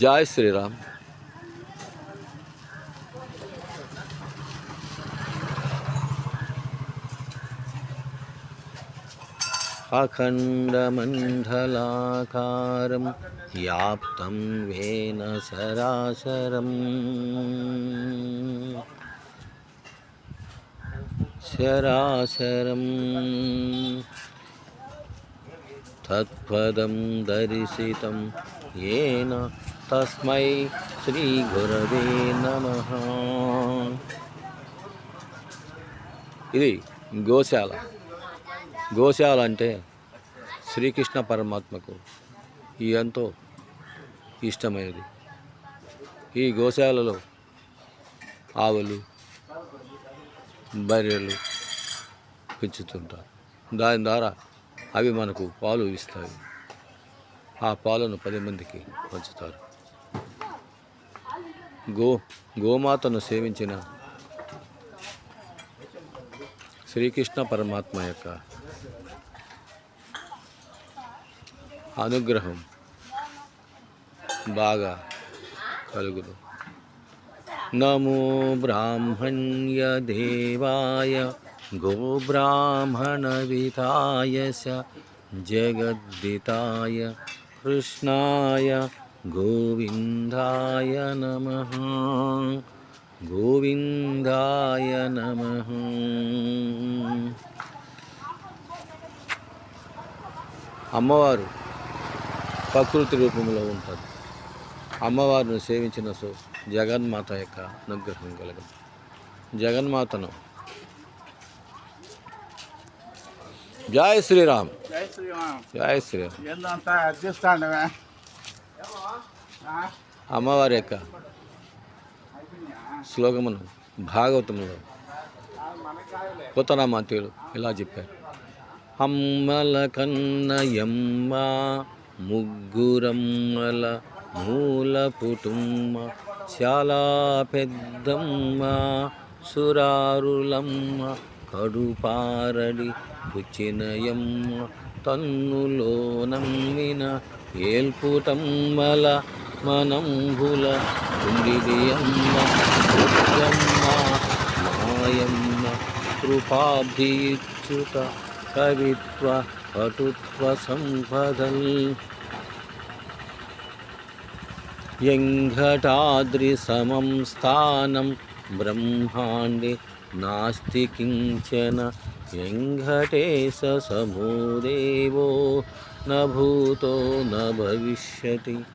जय श्री राम। अखण्डमण्डलाकारं व्याप्तं येन सरासरं तत्पदं दर्शितं येन तस्मै श्रीगुरवे नमः। ఇది గోశాల అంటే శ్రీకృష్ణ పరమాత్మకు ఎంతో ఇష్టమైనది. ఈ గోశాలలో ఆవులు బర్రెలు పెంచుతుంటారు. దాని ద్వారా అవి మనకు పాలు ఇస్తాయి. ఆ పాలను 10 మందికి పంచుతారు. గోమాతను సేవించిన శ్రీకృష్ణ పరమాత్మ యొక్క అనుగ్రహం బాగా కలుగును. నమో బ్రాహ్మణ్య దేవాయ గోబ్రాహ్మణ వితాయ జగద్దితాయ కృష్ణాయ గోవిందాయ నమః. గోవిందాయ నమః. అమ్మవారు ప్రకృతి రూపంలో ఉంటారు. అమ్మవారిని సేవించిన జగన్మాత యొక్క అనుగ్రహం కలగదు. జగన్మాతను జై శ్రీరామ్. జై శ్రీరామ్. అమ్మవారి యొక్క శ్లోకమును భాగవతంలో పోతనామాత్యులు ఇలా చెప్పారు. అమ్మల కన్నయమ్మ ముగ్గురమ్మల మూల కుటుంబ చాలా పెద్దమ్మ సురారులమ్మ కడుపారడి పుచ్చినయమ్మ తన్నులో నమ్మిన ఏల్పుటమ్మల మనంబుల కుండియమ్మ దుర్గమ్మ మాయమ్మ కృపాబ్ధిచ్యుత కవిత్వ పటుత్వ సంపదల్ వెంకటాద్రి సమం స్థానం బ్రహ్మాండే నాస్తి కించన వెంకటేశ సమో దేవో న భూతో న భవిష్యతి.